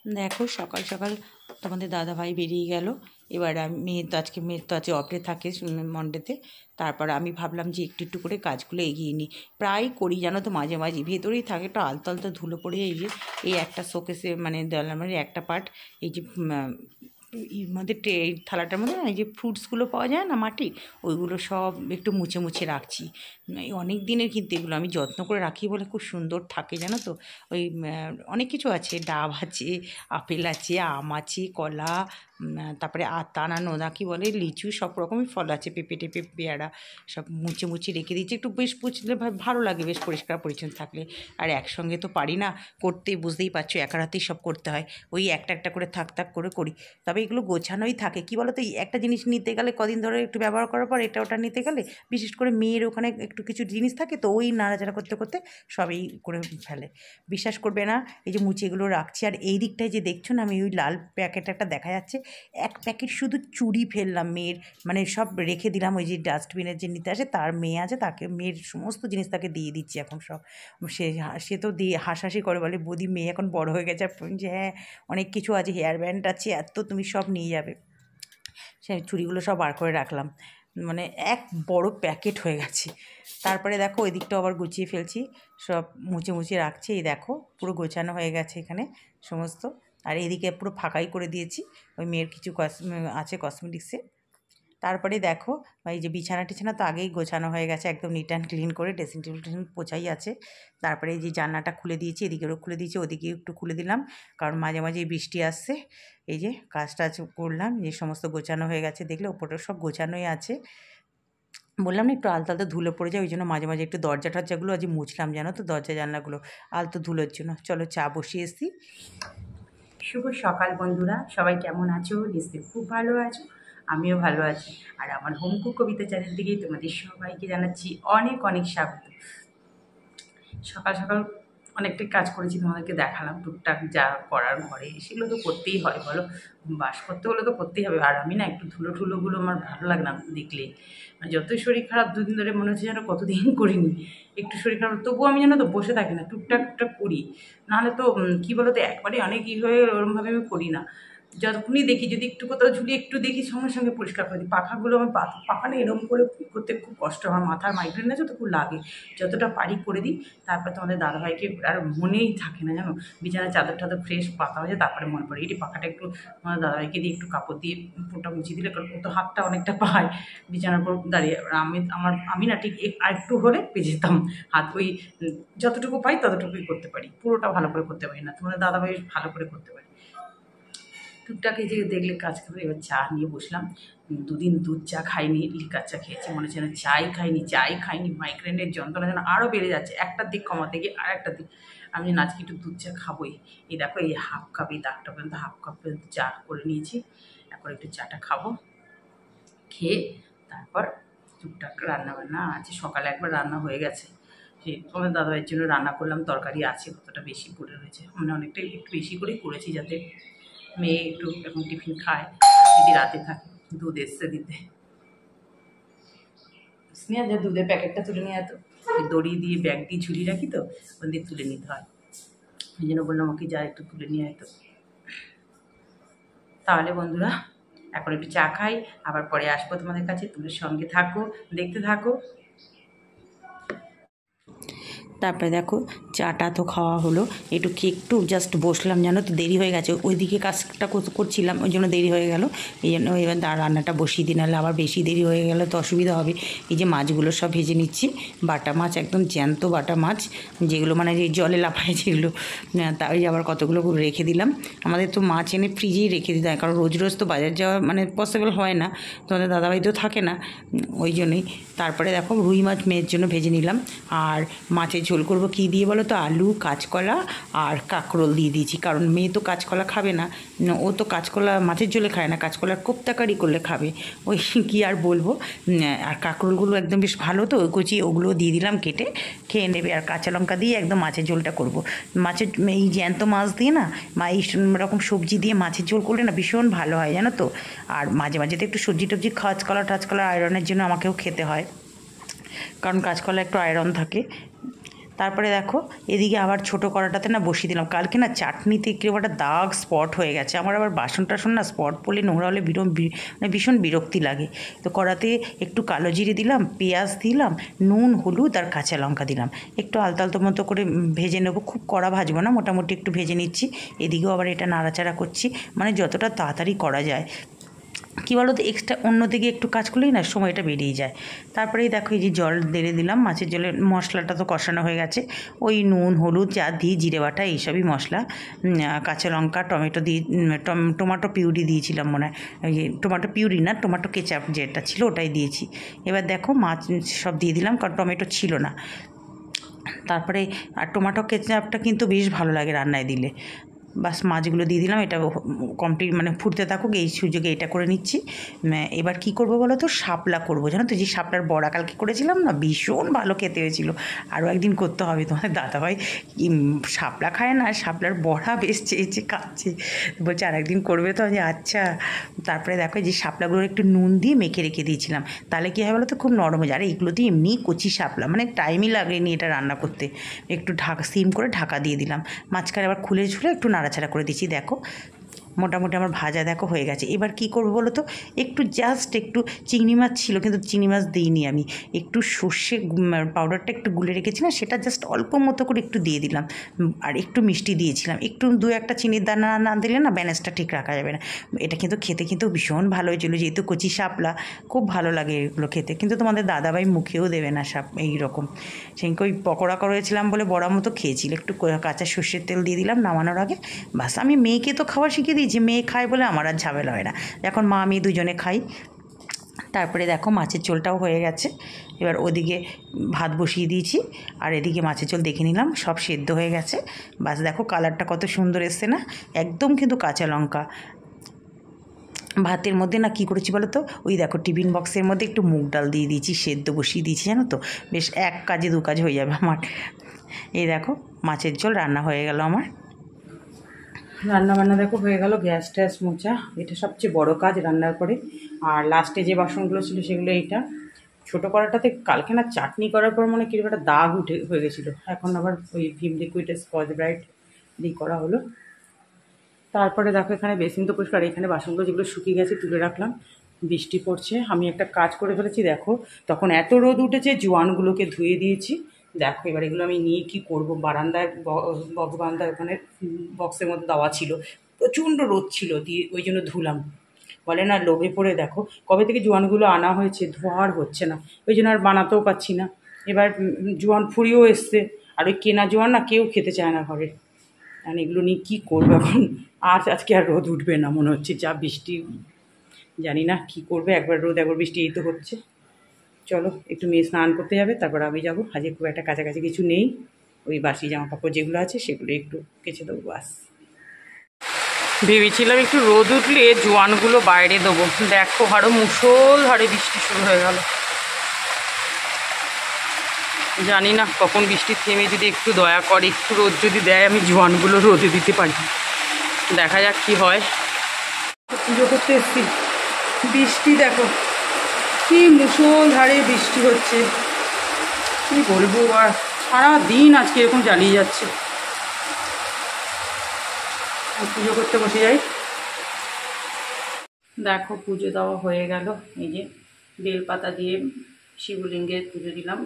দেখো সকাল সকাল তোমাদের দাদাভাই বেরিয়ে গেল। এবার মেয়ের তো আজকে অফে থাকে মন্ডেতে। তারপর আমি ভাবলাম যে একটু একটু করে কাজগুলো এগিয়ে নিই। প্রায় করি জানো তো, মাঝে মাঝে ভেতরেই থাকে একটু আলতো আলতো ধুলো পড়ে। এই একটা শোকেসে মানে দেওয়ালের একটা পার্ট, এই যে আমাদের এই থালাটার মধ্যে না এই যে ফ্রুটসগুলো পাওয়া যায় না মাটির, ওইগুলো সব একটু মুছে মুছে রাখছি। এই অনেক দিনের কিন্তু এগুলো আমি যত্ন করে রাখি বলে খুব সুন্দর থাকে জানো তো। ওই অনেক কিছু আছে, ডাব আছে, আপেল আছে, আম আছে, কলা, তারপরে আতা না নোনা কী বলে, লিচু, সব রকমই ফল আছে, পেঁপে টেপে, পেয়ারা, সব মুছে মুছে রেখে দিচ্ছি। একটু বেশ পুছলে ভালো লাগে, বেশ পরিষ্কার পরিচ্ছন্ন থাকলে। আর একসঙ্গে তো পারি না করতে, বুঝতেই পারছো, একা রাতেই সব করতে হয়। ওই একটা একটা করে থাক থাক করে করি। তবে এগুলো গোছানোই থাকে। কী বলো তো, এই একটা জিনিস নিতে গেলে কদিন ধরে একটু ব্যবহার করার পর এটা ওটা নিতে গেলে, বিশেষ করে মেয়ের ওখানে একটু কিছু জিনিস থাকে তো, ওই নাড়াচাড়া করতে করতে সবই করে ফেলে। বিশ্বাস করবে না, এই যে মুচিগুলো রাখছি। আর এই দিকটায় যে দেখছো না, আমি ওই লাল প্যাকেট একটা দেখা যাচ্ছে, এক প্যাকেট শুধু চুড়ি ফেললাম মেয়ের, মানে সব রেখে দিলাম। ওই যে ডাস্টবিনের যে নিতে আসে, তার মেয়ে আছে, তাকে মেয়ের সমস্ত জিনিস তাকে দিয়ে দিচ্ছি এখন সব। সে তো দিয়ে হাসাহাসি করে, বলে বৌদি মেয়ে এখন বড় হয়ে গেছে। যে হ্যাঁ, অনেক কিছু আছে, হেয়ার ব্যান্ড আছে, এত তুমি সব নিয়ে যাবে। সে চুড়িগুলো সব বার করে রাখলাম, মানে এক বড় প্যাকেট হয়ে গেছে। তারপরে দেখো ওই দিকটাও আবার গুছিয়ে ফেলছি, সব মুছে মুছে রাখছি। এই দেখো পুরো গোছানো হয়ে গেছে এখানে সমস্ত। আর এদিকে পুরো ফাঁকাই করে দিয়েছি, ওই মেয়ের কিছু আছে কসমেটিক্সে। তারপরে দেখো এই যে বিছানা টিছানা তো আগেই গোছানো হয়ে গেছে, একদম নিট অ্যান্ড ক্লিন করে, ড্রেসিং টেবিল টেবিল পোছাই আছে। তারপরে এই যে জানলাটা খুলে দিয়েছি, এদিকেরও খুলে দিয়েছি, ওদিকেও একটু খুলে দিলাম, কারণ মাঝে মাঝে বৃষ্টি আসছে। এই যে কাজটা করলাম, যে সমস্ত গোছানো হয়ে গেছে, দেখলে ওপরটা সব গোছানোই আছে। বললাম না একটু আলতো আলতো ধুলো পড়ে যায়, ওই জন্য মাঝে মাঝে একটু দরজা টরজাগুলো আজ মুছলাম জানো তো, দরজা জানলাগুলো আলতো ধুলোর জন্য। চলো চা বসিয়ে এসছি। শুভ সকাল বন্ধুরা, সবাই কেমন আছো? নিশ্চয়ই খুব ভালো আছো, আমিও ভালো আছি। আর আমার হোমকুক কবিতা চ্যানেল থেকেই তোমাদের সবাইকে জানাচ্ছি অনেক অনেক স্বাগত। সকাল সকাল অনেকটাই কাজ করেছি, তোমাদেরকে দেখালাম টুকটাক যা করার ঘরে, সেগুলো তো করতেই হয় বলো, বাস করতে হলে তো করতেই হবে। আর আমি না একটু ধুলো ঠুলোগুলো আমার ভালো লাগে না দেখলে, মানে যতই শরীর খারাপ, দুদিন ধরে মনে হচ্ছে যেন কতদিন করিনি। একটু শরীর খারাপ তবুও আমি জানো তো বসে থাকি না, টুকটাক টুকটাক করি। নাহলে তো কী বলো তো, একবারে অনেক হয়ে ওরমভাবে আমি করি না। যতক্ষণই দেখি, যদি একটু কোথাও ঝুলি একটু দেখি, সঙ্গে সঙ্গে পরিষ্কার করে দিই। পাখাগুলো আমার পাখা না এরকম করে করতে খুব কষ্ট, আমার মাথার মাইগ্রেন আছে তো খুব লাগে। যতটা পারি করে দিই। তারপর তোমাদের দাদাভাইকে আর মনেই থাকে না জানো, বিছানার চাদর টাদর ফ্রেশ পাতা হয়েছে, তারপরে মনে পড়ে এটি পাখাটা একটু তোমাদের দাদাভাইকে দিয়ে একটু কাপড় দিয়ে পুরোটা মুছিয়ে দিলে, কারণ ও তো হাতটা অনেকটা পায় বিছানার উপর দাঁড়িয়ে। আমি না ঠিক আর একটু হলে পেয়ে যেতাম হাত। ওই যতটুকু পাই ততটুকুই করতে পারি, পুরোটা ভালো করে করতে পারি না। তোমাদের দাদাভাই ভালো করে করতে পারে। টুকটাক এই যে দেখলে কাজ করে। এবার চা নিয়ে বসলাম। দুদিন দুধ চা খাইনি, লিকার চা খেয়েছি, মনে হচ্ছে না চাই খাইনি। মাইগ্রেনের যন্ত্রণা যেন আরও বেড়ে যাচ্ছে, একটা দিক কমাতে গিয়ে আর একটা দিক। আমি আজকে একটু দুধ চা খাবোই। এই দেখো এই হাফ কাপ, এই দাগটা পর্যন্ত হাফ কাপ পর্যন্ত চা করে নিয়েছি। এখন একটু চাটা খাবো, খেয়ে তারপর টুকটাক রান্নাবান্না আছে। সকালে একবার রান্না হয়ে গেছে, সে তোমার দাদাভাইয়ের জন্য রান্না করলাম, তরকারি আছে, কতটা বেশি পড়ে রয়েছে, মানে অনেকটাই একটু বেশি করেই করেছি, যাতে মেয়ে একটু এখন টিফিন খায়, যদি রাতে থাকে। দুধ এসছে দিতে, স্নেহা যা দুধের প্যাকেটটা তুলে নিয়ে যেত, দড়ি দিয়ে ব্যাগ দিয়ে ঝুলিয়ে রাখি তো, ওখান দিয়ে তুলে নিতে হয়। ওই জন্য বললাম ওকে যা একটু তুলে নিয়ে যেত। তাহলে বন্ধুরা এখন একটু চা খাই, আবার পরে আসবো তোমাদের কাছে। তুমি সঙ্গে থাকো, দেখতে থাকো। তারপরে দেখো চাটা তো খাওয়া হলো, একটু জাস্ট বসলাম জানো তো, দেরি হয়ে গেছে, ওইদিকে কাজটা করছিলাম, ওই জন্য দেরি হয়ে গেল। এই জন্য এবার রান্নাটা বসিয়ে দিই, নাহলে আবার বেশি দেরি হয়ে গেলে তো অসুবিধা হবে। এই যে মাছগুলো সব ভেজে নিচ্ছি, বাটা মাছ, একদম জ্যান্ত বাটা মাছ, যেগুলো মানে যে জলে লাফায় যেগুলো, তাই আবার কতগুলো রেখে দিলাম। আমাদের তো মাছ এনে ফ্রিজেই রেখে দিতে হয়, কারণ রোজ রোজ তো বাজার যাওয়া মানে পসিবল হয় না, তোমাদের দাদাভাই তো থাকে না, ওই জন্যই। তারপরে দেখো রুই মাছ মেয়ের জন্য ভেজে নিলাম। আর মাছের ঝোল করবো কী দিয়ে বলো তো, আলু, কাঁচকলা আর কাঁকরোল দিয়ে দিয়েছি, কারণ মেয়ে তো কাঁচকলা খাবে না, ও তো কাঁচকলা মাছের ঝোলে খায় না, কাঁচকলার কোপ্তাকারি করলে খাবে, ওই কী আর বলবো। আর কাঁকরোলগুলো একদম বেশ ভালো তো, কচি, ওগুলো দিয়ে দিলাম কেটে, খেয়ে নেবে। আর কাঁচা লঙ্কা দিয়ে একদম মাছের ঝোলটা করব। মাছের এই জ্যান্ত মাছ দিয়ে না, এই রকম সবজি দিয়ে মাছের ঝোল করলে না ভীষণ ভালো হয় জানো তো। আর মাঝে মাঝে তো একটু সবজি টবজি, কাঁচকলা টাচকলা আয়রনের জন্য আমাকেও খেতে হয়, কারণ কাঁচকলা একটু আয়রন থাকে। তারপরে দেখো এদিকে আবার ছোটো কড়াটাতে না বসিয়ে দিলাম। কালকে না চাটনিতে একটু একটা দাগ স্পট হয়ে গেছে আমার, আবার বাসন টাসন না স্পট পড়লে নোংরা হলে মানে ভীষণ বিরক্তি লাগে। তো কড়াতে একটু কালো জিরে দিলাম, পেঁয়াজ দিলাম, নুন হলুদ আর কাঁচা লঙ্কা দিলাম, একটু আলতো আলতো মতো করে ভেজে নেবো, খুব কড়া ভাজবো না, মোটামুটি একটু ভেজে নিচ্ছি। এদিকেও আবার এটা নাড়াচাড়া করছি, মানে যতটা তাড়াতাড়ি করা যায়। কী বলো তো, এক্সট্রা অন্যদিকে একটু কাজ করলেই না সময়টা বেরিয়ে যায়। তারপরেই দেখো এই যে জল ঢেলে দিলাম, মাছের জলের মশলাটা তো কষানো হয়ে গেছে, ওই নুন হলুদ যা দিই, জিরে বাটা এইসবই মশলা, কাঁচা লঙ্কা টমেটো দিয়ে, টমেটো পিউরি দিয়েছিলাম মনে হয়, ওই টমেটো পিউরি না, টমেটো কেচাপ যেটা ছিল ওটাই দিয়েছি। এবার দেখো মাছ সব দিয়ে দিলাম, কারণ টমেটো ছিল না। তারপরে আর টমেটো কেচাপটা কিন্তু বেশ ভালো লাগে রান্নায় দিলে। বাস মাছগুলো দিয়ে দিলাম, এটা কমপ্লিট মানে ফুটতে থাকুক, এই সুযোগে এটা করে নিচ্ছি। এবার কি করব বলো তো, শাপলা করবো, জানো তো, যে শাপলার বড়া কালকে করেছিলাম না, ভীষণ ভালো খেতে হয়েছিল। আরও একদিন করতে হবে, তোমাদের দাদাভাই শাপলা খায় না, শাপলার বড়া বেশ চেয়েছে, খাচ্ছে, বলছে আর একদিন করবে তো, যে আচ্ছা। তারপরে দেখো যে শাপলাগুলো একটু নুন দিয়ে মেখে রেখে দিয়েছিলাম, তাহলে কী হয় বলো তো, খুব নরম হয়ে যায়। আর এগুলো দিয়ে এমনি কচি শাপলা, মানে টাইমই লাগেনি এটা রান্না করতে। একটু সিম করে ঢাকা দিয়ে দিলাম, মাঝখানে আবার খুলে ঝুলে একটু নাড়াচাড়া করে দিচ্ছি। দেখো মোটামুটি আমার ভাজা দেখো হয়ে গেছে। এবার কি করবো বলো তো, একটু জাস্ট একটু চিংড়ি মাছ ছিল, কিন্তু চিংড়ি মাছ দিইনি আমি, একটু সর্ষে পাউডারটা একটু গুলে রেখেছি না, সেটা জাস্ট অল্প মতো করে একটু দিয়ে দিলাম। আর একটু মিষ্টি দিয়েছিলাম, একটু দু একটা চিনির দানা না দিলে না ব্যালেন্সটা ঠিক রাখা যাবে না। এটা কিন্তু খেতে কিন্তু ভীষণ ভালো হয়েছিল, যেহেতু কচি শাপলা, খুব ভালো লাগে এগুলো খেতে। কিন্তু তোমাদের দাদাভাই মুখেও দেবে না এইরকম। সেদিনকে ওই পকোড়া করেছিলাম বলে বড়া মতো খেয়েছিল, একটু কাঁচা সর্ষের তেল দিয়ে দিলাম নামানোর আগে। বাস আমি মেয়েকে তো খাওয়া শিখিয়ে দিয়েছি, মেয়ে খায় বলে আমার আর ঝামেলা হয় না, এখন মা আমি দুজনে খাই। তারপরে দেখো মাছের ঝোলটাও হয়ে গেছে, এবার ওদিকে ভাত বসিয়ে দিয়েছি, আর এদিকে মাছের ঝোল দেখে নিলাম সব সেদ্ধ হয়ে গেছে। বাস দেখো কালারটা কত সুন্দর এসছে না, একদম কিন্তু কাঁচা লঙ্কা। ভাতের মধ্যে না কী করেছি বলো তো, ওই দেখো টিফিন বক্সের মধ্যে একটু মুগ ডাল দিয়ে দিয়েছি, সেদ্ধ বসিয়ে দিয়েছি, জানো তো, বেশ এক কাজে দু কাজ হয়ে যাবে আমার। এই দেখো মাছের ঝোল রান্না হয়ে গেল আমার। রান্নাবান্না দেখো হয়ে গেল, গ্যাস ট্যাস মোছা, এটা সবচেয়ে বড় কাজ রান্নার পরে। আর লাস্টে যে বাসনগুলো ছিল সেগুলো এইটা ছোটো কড়াটাতে কালকে না চাটনি করার পর মনে কিরকম একটা দাগ হয়ে গেছিলো, এখন আবার ওই ভিম লিকুইড স্কচ ব্রাইট দিয়ে করা হলো। তারপরে দেখো এখানে বেসিন তো পরিষ্কার, এখানে বাসনগুলো যেগুলো শুকিয়ে গেছে তুলে রাখলাম। বৃষ্টি পড়ছে, আমি একটা কাজ করে ফেলেছি দেখো, তখন এত রোদ উঠেছে, জোয়ানগুলোকে ধুয়ে দিয়েছি। দেখো এবার এগুলো আমি নিয়ে কী করবো, বারান্দায় বক্স বারান্দায় ওখানে বক্সের মধ্যে দেওয়া ছিল, প্রচণ্ড রোদ ছিল, দিয়ে ওই জন্য ধুলাম। বলে না লোভে পড়ে দেখো কবে থেকে জোয়ানগুলো আনা হয়েছে, ধোয়া আর হচ্ছে না, ওই জন্য আর বানাতেও পারছি না। এবার জোয়ান ফুরিয়েও এসছে, আর ওই কেনা জোয়ান না কেউ খেতে চায় না ঘরে। আর এগুলো নিয়ে কী করবো এখন, আর আজকে আর রোদ উঠবে না মনে হচ্ছে, যা বৃষ্টি, জানি না কী করবে, একবার রোদ একবার বৃষ্টি, এই তো হচ্ছে। চলো একটু মেয়ে স্নান করতে যাবে, তারপর আমি যাবো, আজকে খুব একটা কাছাকাছি কিছু নেই, ওই বাসি জামা কাপড় যেগুলো আছে সেগুলো একটু কেচে দেবো বাস। ভেবেছিলাম একটু রোদ উঠলে জোয়ানগুলো বাইরে দেবো, দেখো আরও মুষলধারে বৃষ্টি শুরু হয়ে গেল। জানি না কখন বৃষ্টি থেমে যদি একটু দয়া করে, একটু রোদ যদি দেয়, আমি জোয়ানগুলো রোদে দিতে পারি, দেখা যাক কি হয়। পুজো করতে এসছি, বৃষ্টি দেখো কি মুষলধারে বৃষ্টি হচ্ছে, কী বলবো, আর সারাদিন আজকে এরকম জ্বালিয়ে যাচ্ছে। পুজো করতে বসে যাই। দেখো পুজো দেওয়া হয়ে গেল, এই যে বেলপাতা দিয়ে শিবলিঙ্গে পুজো দিলাম।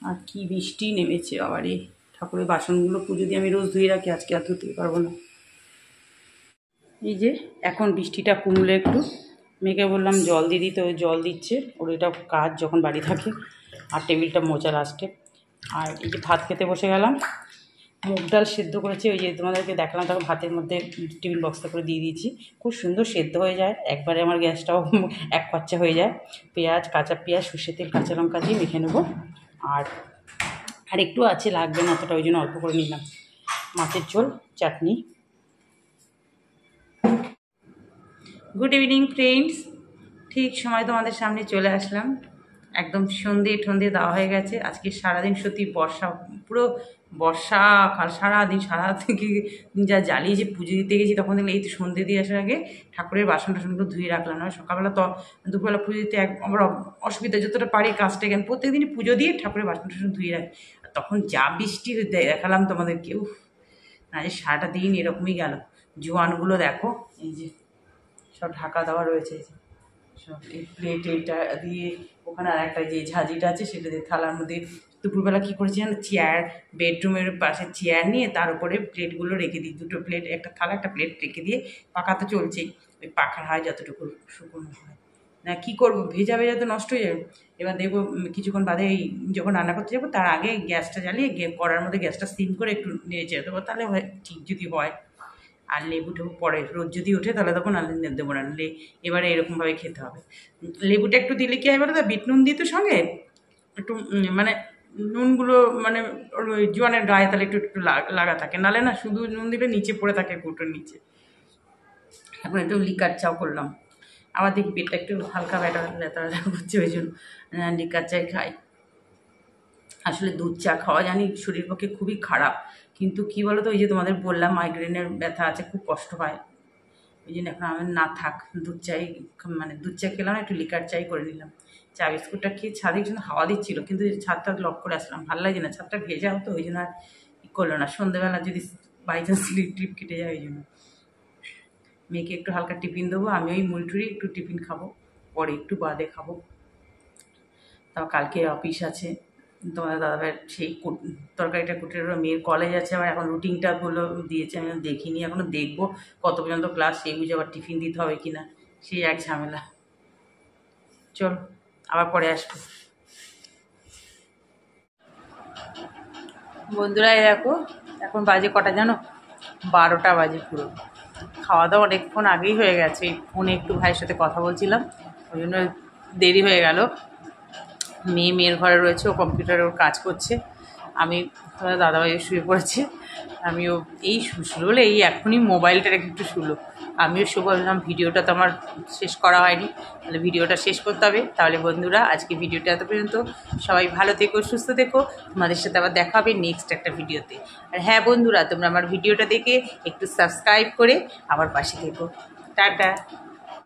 আর কি বৃষ্টি নেমেছে বাবারে, ঠাকুরের বাসনগুলো পুজো দিয়ে আমি রোজ ধুয়ে রাখি, আজকে আর ধুতে পারবো না। এই যে এখন বৃষ্টিটা কমলে একটু, মেয়েকে বললাম জল দিয়ে দিতে, ওই জল দিচ্ছে, ওর এটা কাজ যখন বাড়ি থাকে। আর টেবিলটা মোচা লাস্টে। আর এই যে ভাত খেতে বসে গেলাম, মুগ ডাল সেদ্ধ করেছি, ওই যে তোমাদেরকে দেখালাম, তখন ভাতের মধ্যে টিফিন বক্সটা করে দিয়ে দিয়েছি, খুব সুন্দর সেদ্ধ হয়ে যায়, একবারে আমার গ্যাসটাও এক পাচ্চা হয়ে যায়। পেঁয়াজ, কাঁচা পেঁয়াজ, সর্ষের তেল, কাঁচা লঙ্কা দিয়ে মেখে নেবো। আর একটু আছে, লাগবে না অতটা, ওই জন্য অল্প করে নিলাম। মাছের ঝোল, চাটনি। গুড ইভিনিং ফ্রেন্ডস, ঠিক সময় তোমাদের সামনে চলে আসলাম। একদম সন্ধে ঠন্ধে দেওয়া হয়ে গেছে। আজকে সারাদিন সত্যি বর্ষা, পুরো বর্ষাকাল সারাদিন, সারা থেকে যা জ্বালিয়ে যে পুজো দিতে গেছি, তখন দেখলে এই তো সন্ধে দিয়ে আসার আগে ঠাকুরের বাসন টাসনগুলো ধুয়ে রাখলাম। না সকালবেলা তো দুপুরবেলা পুজো দিতে আবার অসুবিধা, যতটা পারি কাজটা কেন প্রত্যেক দিনই পুজো দিয়ে ঠাকুরের বাসন টাসন ধুয়ে রাখি। আর তখন যা বৃষ্টি দেখালাম তোমাদেরকে, উফ না যে সারাটা দিন এরকমই গেল। জোয়ানগুলো দেখো, এই যে সব ঢাকা দেওয়া রয়েছে, এই যে সব এই প্লেট এটা দিয়ে, ওখানে আর একটা যে ঝাঁঝিটা আছে সেটা দিয়ে থালার মধ্যে। দুপুরবেলা কী করেছি জানো, চেয়ার, বেডরুমের পাশে চেয়ার নিয়ে তার উপরে প্লেটগুলো রেখে দিই, দুটো প্লেট, একটা থালা একটা প্লেট রেখে দিয়ে, পাখা তো চলছেই, ওই পাখার হয় যতটুকু শুকনো হয় না, কী করবো, ভেজা ভেজা তো নষ্ট হয়ে যাবে। এবার দেখবো কিছুক্ষণ বাদে এই যখন রান্না করতে যাবো তার আগে গ্যাসটা জ্বালিয়ে কড়ার মধ্যে গ্যাসটা সিম করে একটু নেড়ে চেড়ে দেবো, তাহলে ঠিক যদি হয়। আর লেবু টেবু পরে রোদ যদি ওঠে তাহলে তখন আর দেবো না, এবারে এরকমভাবে খেতে হবে। লেবুটা একটু দিলে কী হয় বলো তো, বিট নুন দিই তো সঙ্গে, একটু মানে নুনগুলো মানে ওই জোয়ানের গায়ে তাহলে একটু একটু লাগা থাকে, নাহলে না শুধু নুন দিলে নিচে পড়ে থাকে কৌটোর নিচে। এখন একটু লিকার চাও করলাম, আবার দেখি পেটটা একটু হালকা ব্যথা ব্যথা করছে, ওই জন্য লিকার চাই খাই। আসলে দুধ চা খাওয়া জানি শরীরের পক্ষে খুবই খারাপ, কিন্তু কী বলো তো, ওই যে তোমাদের বললাম মাইগ্রেনের ব্যথা আছে, খুব কষ্ট হয়, ওই জন্য এখন আমার না থাক, দুধ চাই, মানে দুধ চা খেলাম, একটু লিকার চাই করে নিলাম। চা বিস্কুটটা খেয়ে ছাদে জন্য হাওয়া দিচ্ছিলো, কিন্তু ছাদটা লক করে আসলাম, ভালো লাগে না, ছাদটা ভেজা হতো, ওই জন্য আর ই করলো না। সন্ধ্যেবেলা যদি বাই চান্স স্লিপ ট্রিপ কেটে যায়, ওই জন্য মেয়েকে একটু হালকা টিফিন দেবো, আমি ওই মুড়ি একটু টিফিন খাবো, পরে একটু বাদে খাবো। তাও কালকে অফিস আছে, তোমাদের দাদাভাইয়ের সেই তরকারিটা কুটে, মেয়ের কলেজ আছে, আবার এখন রুটিনটা বলে দিয়েছে, আমি দেখিনি, এখনও দেখবো কত পর্যন্ত ক্লাস, সেই বুঝে আবার টিফিন দিতে হবে কি না, সেই এক ঝামেলা। চল আবার পরে আসবো। বন্ধুরা দেখো, এখন বাজে কটা জানো, 12টা বাজে পুরো। খাওয়া দাওয়া অনেকক্ষণ আগেই হয়ে গেছে, ফোনে একটু ভাইয়ের সাথে কথা বলছিলাম, ওই জন্য দেরি হয়ে গেল। মেয়ের ঘরে রয়েছে, ও কম্পিউটারে ওর কাজ করছে, আমি দাদাভাই শুয়ে পড়েছে, আমিও এই শুলো বলে এই এখনই মোবাইলটা রেখে একটু শুলো, আমিও শুয়ে বললাম। ভিডিওটা তো আমার শেষ করা হয়নি, তাহলে ভিডিওটা শেষ করতে হবে। তাহলে বন্ধুরা আজকে ভিডিওটা এত পর্যন্ত, সবাই ভালো থেকো, সুস্থ থেকো, তোমাদের সাথে আবার দেখা হবে নেক্সট একটা ভিডিওতে। আর হ্যাঁ বন্ধুরা, তোমরা আমার ভিডিওটা দেখে একটু সাবস্ক্রাইব করে আমার পাশে থেকো। টাটা।